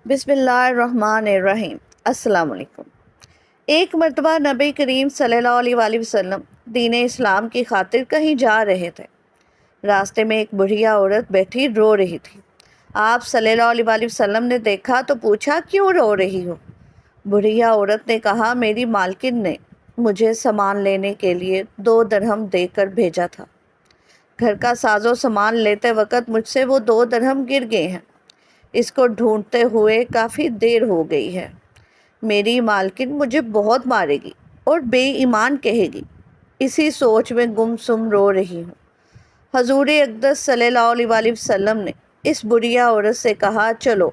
بسم اللہ الرحمن الرحیم۔ السلام علیکم۔ ایک مرتبہ نبی کریم صلی اللہ علیہ وآلہ وسلم دین اسلام کی خاطر کہیں جا رہے تھے۔ راستے میں ایک بڑھیا عورت بیٹھی رو رہی تھی۔ آپ صلی اللہ علیہ وآلہ وسلم نے دیکھا تو پوچھا، کیوں رو رہی ہو؟ بڑھیا عورت نے کہا، میری مالکن نے مجھے سامان لینے کے لیے 2 درہم دے کر بھیجا تھا۔ گھر کا ساز و سامان لیتے وقت مجھ سے وہ 2 درہم گر گئے ہیں۔ اس کو ڈھونڈتے ہوئے کافی دیر ہو گئی ہے۔ میری مالکن مجھے بہت مارے گی اور بے ایمان کہے گی۔ اسی سوچ میں گم سم رو رہی ہوں۔ حضور اقدس صلی اللہ علیہ وآلہ وسلم نے اس بڑھیا عورت سے کہا، چلو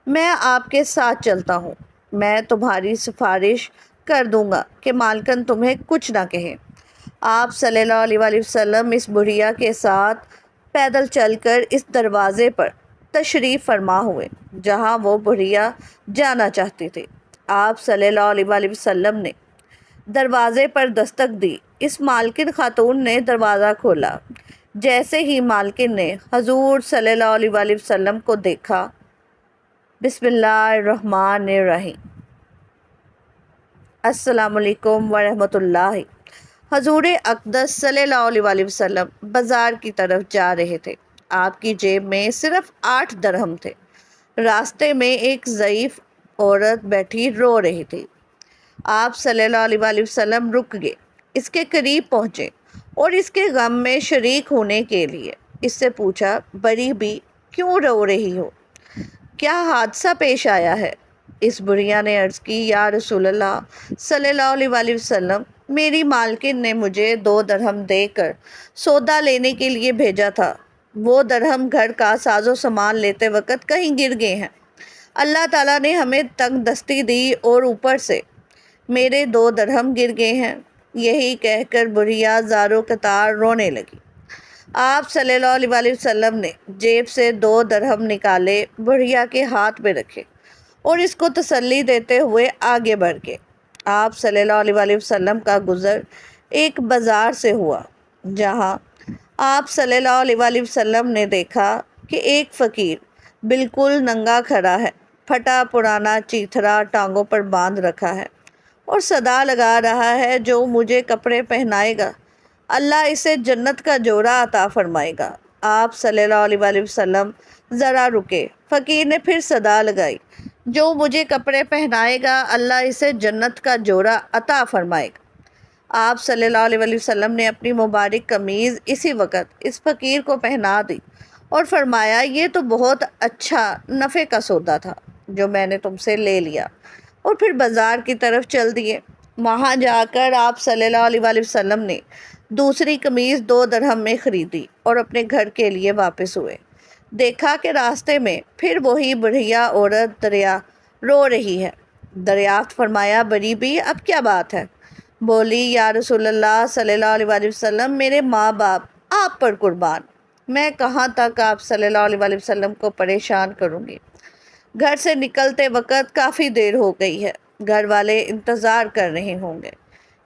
میں آپ کے ساتھ چلتا ہوں، میں تمہاری سفارش کر دوں گا کہ مالکن تمہیں کچھ نہ کہے۔ آپ صلی اللہ علیہ وآلہ وسلم اس بڑھیا کے ساتھ پیدل چل کر اس دروازے پر تشریف فرما ہوئے جہاں وہ بڑھیا جانا چاہتی تھی۔ آپ صلی اللہ علیہ وآلہ وسلم نے دروازے پر دستک دی۔ اس مالکن خاتون نے دروازہ کھولا۔ جیسے ہی مالکن نے حضور صلی اللہ علیہ وآلہ وسلم کو دیکھا، بسم اللہ الرحمن الرحیم، السلام علیکم ورحمۃ اللہ۔ حضور اقدس صلی اللہ علیہ وآلہ وسلم بازار کی طرف جا رہے تھے۔ آپ کی جیب میں صرف 8 درہم تھے۔ راستے میں ایک ضعیف عورت بیٹھی رو رہی تھی۔ آپ صلی اللہ علیہ وآلہ وسلم رک گئے، اس کے قریب پہنچے اور اس کے غم میں شریک ہونے کے لیے اس سے پوچھا، بڑی بی کیوں رو رہی ہو؟ کیا حادثہ پیش آیا ہے؟ اس بڑھیا نے عرض کی، یا رسول اللہ صلی اللہ علیہ وآلہ وسلم، میری مالکن نے مجھے 2 درہم دے کر سودا لینے کے لیے بھیجا تھا۔ وہ درہم گھر کا ساز و سامان لیتے وقت کہیں گر گئے ہیں۔ اللہ تعالیٰ نے ہمیں تنگ دستی دی اور اوپر سے میرے 2 درہم گر گئے ہیں۔ یہی کہہ کر بڑھیا زار و قطار رونے لگی۔ آپ صلی اللہ علیہ وآلہ وسلم نے جیب سے 2 درہم نکالے، بڑھیا کے ہاتھ میں رکھے اور اس کو تسلی دیتے ہوئے آگے بڑھ گئے۔ آپ صلی اللہ علیہ وآلہ وسلم کا گزر ایک بازار سے ہوا جہاں آپ صلی اللہ علیہ وآلہ وسلم نے دیکھا کہ ایک فقیر بالکل ننگا کھڑا ہے، پھٹا پرانا چیتھرا ٹانگوں پر باندھ رکھا ہے اور صدا لگا رہا ہے، جو مجھے کپڑے پہنائے گا اللہ اسے جنت کا جوڑا عطا فرمائے گا۔ آپ صلی اللہ علیہ وآلہ وسلم ذرا رکے۔ فقیر نے پھر صدا لگائی، جو مجھے کپڑے پہنائے گا اللہ اسے جنت کا جوڑا عطا فرمائے گا۔ آپ صلی اللہ علیہ وآلہ وسلم نے اپنی مبارک قمیض اسی وقت اس فقیر کو پہنا دی اور فرمایا، یہ تو بہت اچھا نفع کا سودا تھا جو میں نے تم سے لے لیا، اور پھر بازار کی طرف چل دیے۔ وہاں جا کر آپ صلی اللہ علیہ وآلہ وسلم نے دوسری قمیض 2 درہم میں خریدی اور اپنے گھر کے لیے واپس ہوئے۔ دیکھا کہ راستے میں پھر وہی بڑھیا عورت رو رہی ہے۔ دریافت فرمایا، بڑی بی اب کیا بات ہے؟ بولی، یا رسول اللہ صلی اللہ علیہ وآلہ وسلم، میرے ماں باپ آپ پر قربان، میں کہاں تک آپ صلی اللہ علیہ وآلہ وسلم کو پریشان کروں گی؟ گھر سے نکلتے وقت کافی دیر ہو گئی ہے، گھر والے انتظار کر رہے ہوں گے۔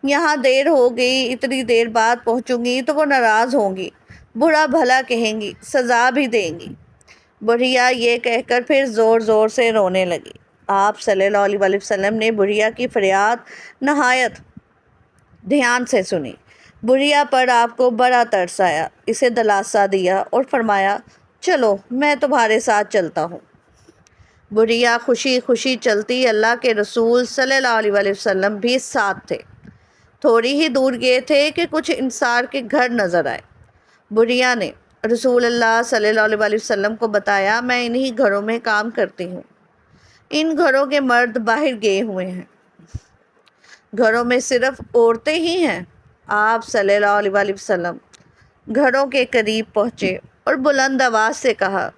یہاں دیر ہو گئی، اتنی دیر بعد پہنچوں گی تو وہ ناراض ہوں گی، برا بھلا کہیں گی، سزا بھی دیں گی۔ بڑھیا یہ کہہ کر پھر زور زور سے رونے لگی۔ آپ صلی اللہ علیہ وآلہ وسلم نے بڑھیا کی فریاد نہایت دھیان سے سنی۔ بڑھیا پر آپ کو بڑا ترس آیا، اسے دلاسا دیا اور فرمایا، چلو میں تمہارے ساتھ چلتا ہوں۔ بڑھیا خوشی خوشی چلتی، اللہ کے رسول صلی اللہ علیہ وآلہ وسلم بھی ساتھ تھے۔ تھوڑی ہی دور گئے تھے کہ کچھ انصار کے گھر نظر آئے۔ بڑھیا نے رسول اللہ صلی اللہ علیہ وآلہ وسلم کو بتایا، میں انہی گھروں میں کام کرتی ہوں، ان گھروں کے مرد باہر گئے ہوئے ہیں، گھروں میں صرف عورتیں ہی ہیں۔ آپ صلی اللہ علیہ وآلہ وسلم گھروں کے قریب پہنچے اور بلند آواز سے کہا،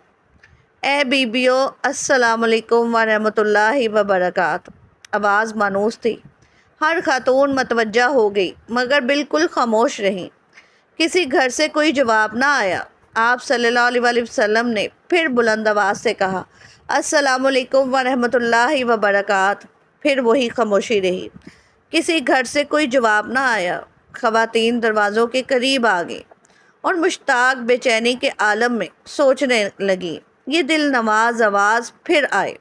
اے بیبیو، السلام علیکم ورحمۃ اللہ وبرکاتہ۔ آواز مانوس تھی۔ ہر خاتون متوجہ ہو گئی مگر بالکل خاموش رہیں۔ کسی گھر سے کوئی جواب نہ آیا۔ آپ صلی اللہ علیہ وآلہ وسلم نے پھر بلند آواز سے کہا، السلام علیکم ورحمۃ اللہ وبرکاتہ۔ پھر وہی خاموشی رہی۔ کسی گھر سے کوئی جواب نہ آیا۔ خواتین دروازوں کے قریب آ گئیں اور مشتاق بے چینی کے عالم میں سوچنے لگیں۔ یہ دل نواز آواز پھر آئے۔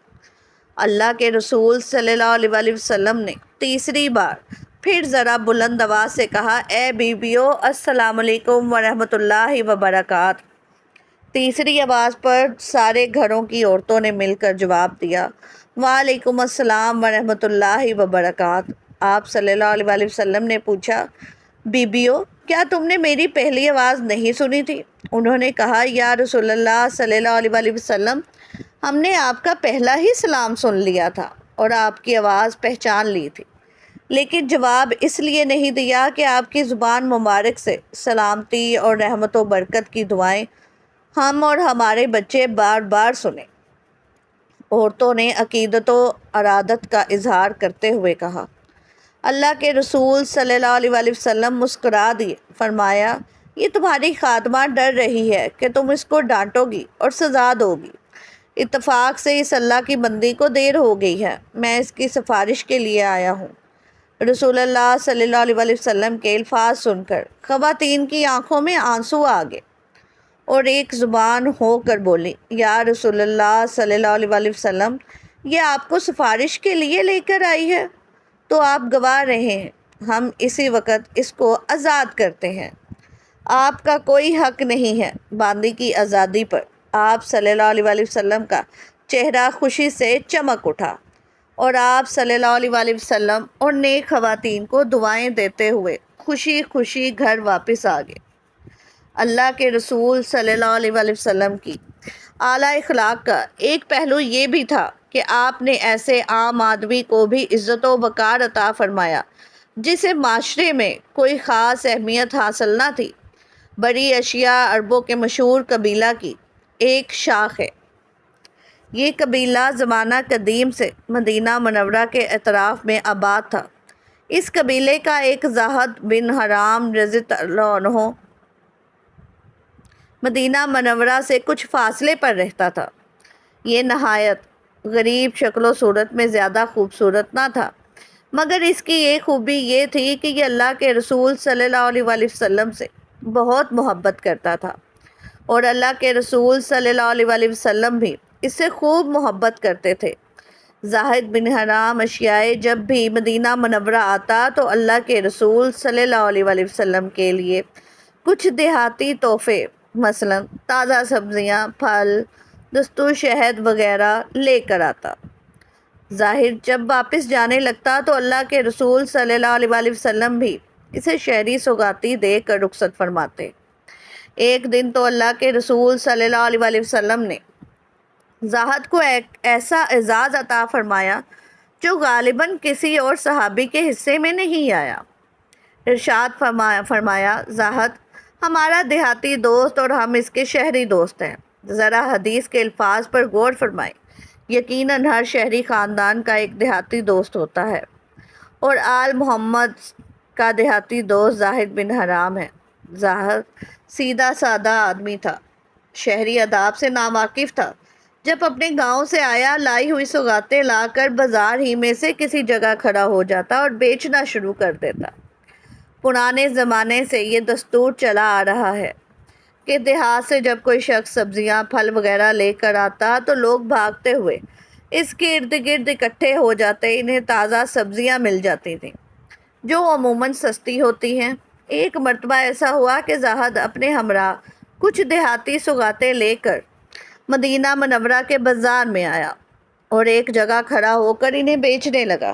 اللہ کے رسول صلی اللہ علیہ وسلم نے تیسری بار پھر ذرا بلند آواز سے کہا، اے بیویو، السلام علیکم ورحمۃ اللہ وبرکاتہ۔ تیسری آواز پر سارے گھروں کی عورتوں نے مل کر جواب دیا، وعلیکم السلام ورحمۃ اللہ وبرکاتہ۔ آپ صلی اللہ علیہ وسلم نے پوچھا، بیبیو، کیا تم نے میری پہلی آواز نہیں سنی تھی؟ انہوں نے کہا، یا رسول اللہ صلی اللہ علیہ وسلم، ہم نے آپ کا پہلا ہی سلام سن لیا تھا اور آپ کی آواز پہچان لی تھی، لیکن جواب اس لیے نہیں دیا کہ آپ کی زبان مبارک سے سلامتی اور رحمت و برکت کی دعائیں ہم اور ہمارے بچے بار بار سنیں۔ عورتوں نے عقیدت و ارادت کا اظہار کرتے ہوئے کہا۔ اللہ کے رسول صلی اللہ علیہ وسلم مسکرا دیے، فرمایا، یہ تمہاری خادمہ ڈر رہی ہے کہ تم اس کو ڈانٹو گی اور سزا دو گی۔ اتفاق سے اس اللہ کی بندی کو دیر ہو گئی ہے، میں اس کی سفارش کے لیے آیا ہوں۔ رسول اللہ صلی اللہ علیہ وسلم کے الفاظ سن کر خواتین کی آنکھوں میں آنسو آ گئے اور ایک زبان ہو کر بولی، یا رسول اللہ صلی اللہ علیہ وسلم، یہ آپ کو سفارش کے لیے لے کر آئی ہے تو آپ گوا رہے ہیں، ہم اسی وقت اس کو آزاد کرتے ہیں۔ آپ کا کوئی حق نہیں ہے باندی کی آزادی پر۔ آپ صلی اللہ علیہ وسلم کا چہرہ خوشی سے چمک اٹھا اور آپ صلی اللہ علیہ وسلم اور نیک خواتین کو دعائیں دیتے ہوئے خوشی خوشی گھر واپس آ گئے۔ اللہ کے رسول صلی اللہ علیہ وسلم کی اعلیٰ اخلاق کا ایک پہلو یہ بھی تھا کہ آپ نے ایسے عام آدمی کو بھی عزت و وقار عطا فرمایا جسے معاشرے میں کوئی خاص اہمیت حاصل نہ تھی۔ بڑی اشیاء عربوں کے مشہور قبیلہ کی ایک شاخ ہے۔ یہ قبیلہ زمانہ قدیم سے مدینہ منورہ کے اطراف میں آباد تھا۔ اس قبیلے کا ایک زاہد بن حرام رضی اللہ عنہ مدینہ منورہ سے کچھ فاصلے پر رہتا تھا۔ یہ نہایت غریب شکل و صورت میں زیادہ خوبصورت نہ تھا، مگر اس کی ایک خوبی یہ تھی کہ یہ اللہ کے رسول صلی اللہ علیہ وسلم سے بہت محبت کرتا تھا اور اللہ کے رسول صلی اللہ علیہ وسلم بھی اس سے خوب محبت کرتے تھے۔ زاہد بن حرام اشیائے جب بھی مدینہ منورہ آتا تو اللہ کے رسول صلی اللہ علیہ وسلم کے لیے کچھ دیہاتی تحفے، مثلا تازہ سبزیاں، پھل، دستور شہد وغیرہ لے کر آتا۔ ظاہر جب واپس جانے لگتا تو اللہ کے رسول صلی اللہ علیہ وسلم بھی اسے شہری سوغاتی دے کر رخصت فرماتے۔ ایک دن تو اللہ کے رسول صلی اللہ علیہ وسلم نے زاہد کو ایک ایسا اعزاز عطا فرمایا جو غالباً کسی اور صحابی کے حصے میں نہیں آیا۔ ارشاد فرمایا، زاہد ہمارا دیہاتی دوست اور ہم اس کے شہری دوست ہیں۔ ذرا حدیث کے الفاظ پر غور فرمائیں۔ یقیناً ہر شہری خاندان کا ایک دیہاتی دوست ہوتا ہے، اور آل محمد کا دیہاتی دوست زاہد بن حرام ہے۔ زاہد سیدھا سادہ آدمی تھا، شہری آداب سے ناواقف تھا۔ جب اپنے گاؤں سے آیا، لائی ہوئی سوغاتیں لا کر بازار ہی میں سے کسی جگہ کھڑا ہو جاتا اور بیچنا شروع کر دیتا۔ پرانے زمانے سے یہ دستور چلا آ رہا ہے کہ دیہات سے جب کوئی شخص سبزیاں، پھل وغیرہ لے کر آتا تو لوگ بھاگتے ہوئے اس کے ارد گرد اکٹھے ہو جاتے، انہیں تازہ سبزیاں مل جاتی تھیں جو عموماً سستی ہوتی ہیں۔ ایک مرتبہ ایسا ہوا کہ زاہد اپنے ہمراہ کچھ دیہاتی سوغاتیں لے کر مدینہ منورہ کے بازار میں آیا اور ایک جگہ کھڑا ہو کر انہیں بیچنے لگا۔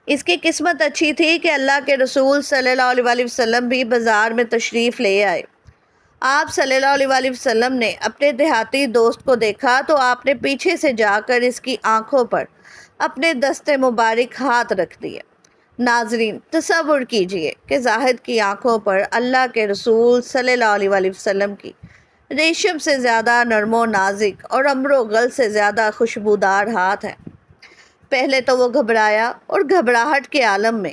اس کی قسمت اچھی تھی کہ اللہ کے رسول صلی اللہ علیہ وسلم بھی بازار میں تشریف لے آئے۔ آپ صلی اللہ علیہ وسلم نے اپنے دیہاتی دوست کو دیکھا تو آپ نے پیچھے سے جا کر اس کی آنکھوں پر اپنے دست مبارک ہاتھ رکھ دیے۔ ناظرین، تصور کیجئے کہ زاہد کی آنکھوں پر اللہ کے رسول صلی اللہ علیہ وسلم کی ریشم سے زیادہ نرم و نازک اور امر و گل سے زیادہ خوشبودار ہاتھ ہیں۔ پہلے تو وہ گھبرایا اور گھبراہٹ کے عالم میں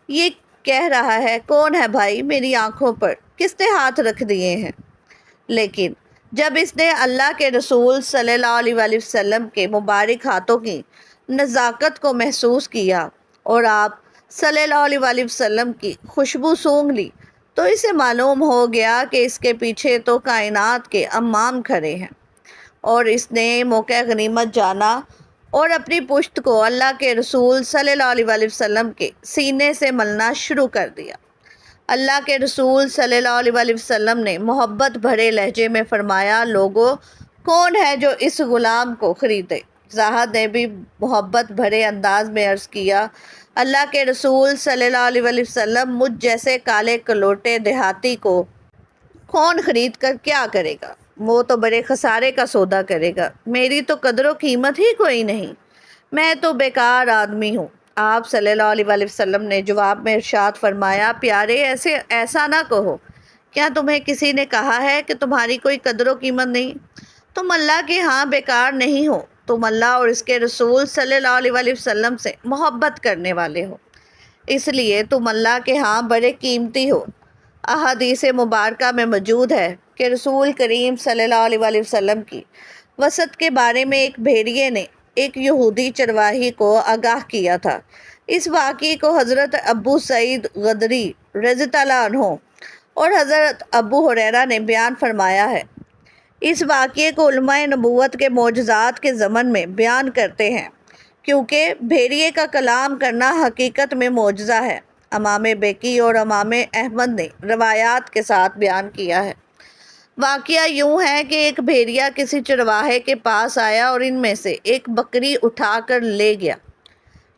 یہ کہہ رہا ہے، کون ہے بھائی، میری آنکھوں پر کس نے ہاتھ رکھ دیے ہیں؟ لیکن جب اس نے اللہ کے رسول صلی اللہ علیہ وسلم کے مبارک ہاتھوں کی نزاکت کو محسوس کیا اور آپ صلی اللہ علیہ وسلم کی خوشبو سونگھ لی تو اسے معلوم ہو گیا کہ اس کے پیچھے تو کائنات کے امام کھڑے ہیں، اور اس نے موقع غنیمت جانا اور اپنی پشت کو اللہ کے رسول صلی اللہ علیہ وآلہ وسلم کے سینے سے ملنا شروع کر دیا۔ اللہ کے رسول صلی اللہ علیہ وآلہ وسلم نے محبت بھرے لہجے میں فرمایا، لوگو کون ہے جو اس غلام کو خریدے؟ زاہد نے بھی محبت بھرے انداز میں عرض کیا، اللہ کے رسول صلی اللہ علیہ وآلہ وسلم، مجھ جیسے کالے کلوٹے دیہاتی کو کون خرید کر کیا کرے گا؟ وہ تو بڑے خسارے کا سودا کرے گا، میری تو قدر و قیمت ہی کوئی نہیں، میں تو بیکار آدمی ہوں۔ آپ صلی اللہ علیہ وآلہ وسلم نے جواب میں ارشاد فرمایا، پیارے ایسا نہ کہو، کیا تمہیں کسی نے کہا ہے کہ تمہاری کوئی قدر و قیمت نہیں؟ تم اللہ کے ہاں بیکار نہیں ہو، تم اللہ اور اس کے رسول صلی اللہ علیہ وآلہ وسلم سے محبت کرنے والے ہو، اس لیے تم اللہ کے ہاں بڑے قیمتی ہو۔ احادیث مبارکہ میں موجود ہے کہ رسول کریم صلی اللہ علیہ وآلہ وسلم کی وصیت کے بارے میں ایک بھیڑیے نے ایک یہودی چرواہی کو آگاہ کیا تھا۔ اس واقعے کو حضرت ابو سعید غدری رضی اللہ عنہ اور حضرت ابو ہریرہ نے بیان فرمایا ہے۔ اس واقعے کو علماء نبوت کے معجزات کے ضمن میں بیان کرتے ہیں، کیونکہ بھیڑیے کا کلام کرنا حقیقت میں معجزہ ہے۔ امام بیکی اور امام احمد نے روایات کے ساتھ بیان کیا ہے۔ واقعہ یوں ہے کہ ایک بھیڑیا کسی چرواہے کے پاس آیا اور ان میں سے ایک بکری اٹھا کر لے گیا۔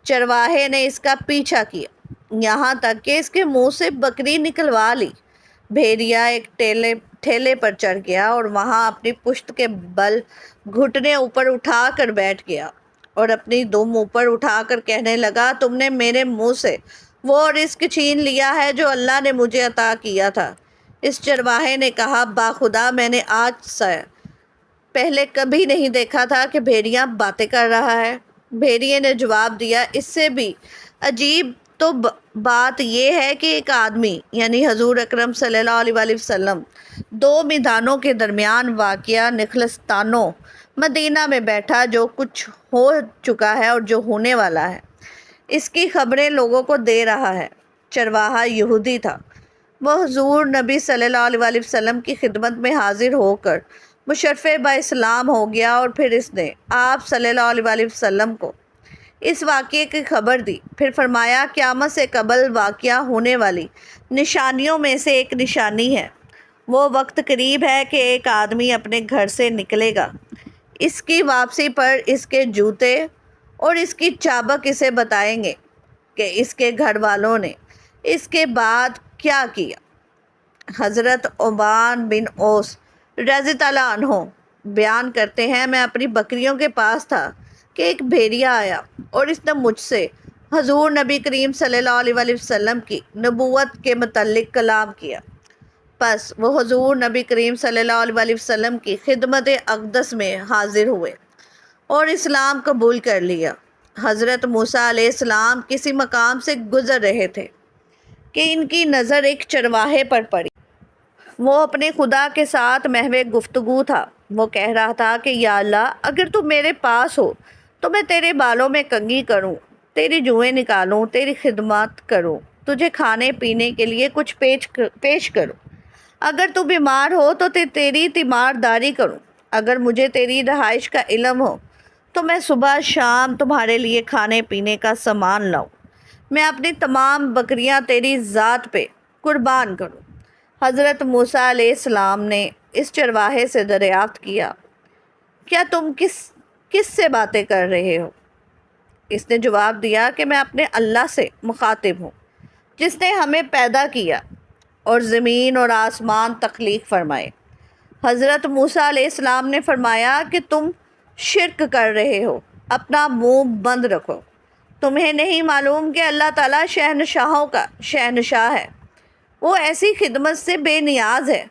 چرواہے نے اس کا پیچھا کیا یہاں تک کہ اس کے منہ سے بکری نکلوا لی۔ بھیڑیا ایک ٹھیلے پر چڑھ گیا اور وہاں اپنی پشت کے بل گھٹنے اوپر اٹھا کر بیٹھ گیا اور اپنی دم اوپر اٹھا کر کہنے لگا، تم نے میرے منہ سے وہ رزق چھین لیا ہے جو اللہ نے مجھے عطا کیا تھا۔ اس چرواہے نے کہا، باخدا میں نے آج سے پہلے کبھی نہیں دیکھا تھا کہ بھیڑیا باتیں کر رہا ہے۔ بھیڑیے نے جواب دیا، اس سے بھی عجیب تو بات یہ ہے کہ ایک آدمی یعنی حضور اکرم صلی اللہ علیہ وآلہ وسلم دو میدانوں کے درمیان واقع نخلستانو مدینہ میں بیٹھا جو کچھ ہو چکا ہے اور جو ہونے والا ہے اس کی خبریں لوگوں کو دے رہا ہے۔ چرواہا یہودی تھا۔ وہ حضور نبی صلی اللہ علیہ وآلہ وسلم کی خدمت میں حاضر ہو کر مشرف با اسلام ہو گیا اور پھر اس نے آپ صلی اللہ علیہ وآلہ وسلم کو اس واقعے کی خبر دی۔ پھر فرمایا، قیامت سے قبل واقع ہونے والی نشانیوں میں سے ایک نشانی ہے، وہ وقت قریب ہے کہ ایک آدمی اپنے گھر سے نکلے گا، اس کی واپسی پر اس کے جوتے اور اس کی چابک اسے بتائیں گے کہ اس کے گھر والوں نے اس کے بعد کیا کیا۔ حضرت عبان بن اوس رضی اللہ عنہ بیان کرتے ہیں، میں اپنی بکریوں کے پاس تھا کہ ایک بھیڑیا آیا اور اس نے مجھ سے حضور نبی کریم صلی اللہ علیہ وآلہ وسلم کی نبوت کے متعلق کلام کیا۔ پس وہ حضور نبی کریم صلی اللہ علیہ وآلہ وسلم کی خدمت اقدس میں حاضر ہوئے اور اسلام قبول کر لیا۔ حضرت موسیٰ علیہ السلام کسی مقام سے گزر رہے تھے کہ ان کی نظر ایک چرواہے پر پڑی۔ وہ اپنے خدا کے ساتھ محو گفتگو تھا۔ وہ کہہ رہا تھا کہ یا اللہ، اگر تو میرے پاس ہو تو میں تیرے بالوں میں کنگھی کروں، تیری جوئیں نکالوں، تیری خدمت کروں، تجھے کھانے پینے کے لیے کچھ پیش کروں۔ اگر تو بیمار ہو تو تیری تیمارداری کروں۔ اگر مجھے تیری رہائش کا علم ہو تو میں صبح شام تمہارے لیے کھانے پینے کا سامان لاؤں۔ میں اپنی تمام بکریاں تیری ذات پہ قربان کروں۔ حضرت موسیٰ علیہ السلام نے اس چرواہے سے دریافت کیا، کیا تم کس سے باتیں کر رہے ہو؟ اس نے جواب دیا کہ میں اپنے اللہ سے مخاطب ہوں جس نے ہمیں پیدا کیا اور زمین اور آسمان تخلیق فرمائے۔ حضرت موسیٰ علیہ السلام نے فرمایا کہ تم شرک کر رہے ہو، اپنا منہ بند رکھو۔ تمہیں نہیں معلوم کہ اللہ تعالیٰ شہنشاہوں کا شہنشاہ ہے، وہ ایسی خدمت سے بے نیاز ہے۔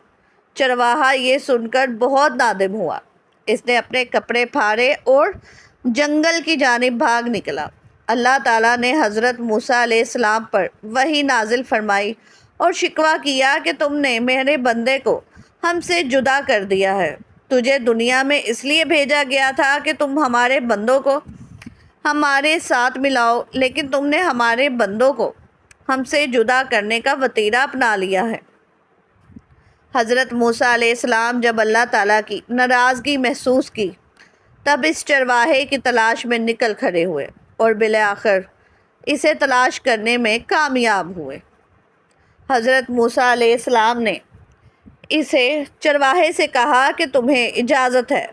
چرواہا یہ سن کر بہت نادم ہوا۔ اس نے اپنے کپڑے پھاڑے اور جنگل کی جانب بھاگ نکلا۔ اللہ تعالیٰ نے حضرت موسیٰ علیہ السلام پر وحی نازل فرمائی اور شکوہ کیا کہ تم نے میرے بندے کو ہم سے جدا کر دیا ہے۔ تجھے دنیا میں اس لیے بھیجا گیا تھا کہ تم ہمارے بندوں کو ہمارے ساتھ ملاؤ، لیکن تم نے ہمارے بندوں کو ہم سے جدا کرنے کا وتیرہ اپنا لیا ہے۔ حضرت موسیٰ علیہ السلام جب اللہ تعالیٰ کی ناراضگی محسوس کی تب اس چرواہے کی تلاش میں نکل کھڑے ہوئے اور بالآخر اسے تلاش کرنے میں کامیاب ہوئے۔ حضرت موسیٰ علیہ السلام نے اسے چرواہے سے کہا کہ تمہیں اجازت ہے،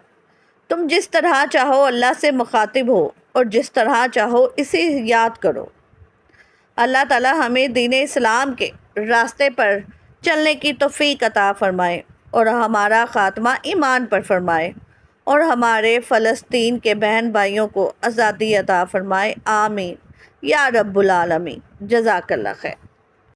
تم جس طرح چاہو اللہ سے مخاطب ہو اور جس طرح چاہو اسے یاد کرو۔ اللہ تعالی ہمیں دین اسلام کے راستے پر چلنے کی توفیق عطا فرمائے اور ہمارا خاتمہ ایمان پر فرمائے اور ہمارے فلسطین کے بہن بھائیوں کو آزادی عطا فرمائے، آمین یا رب العالمین۔ جزاک اللہ خیر۔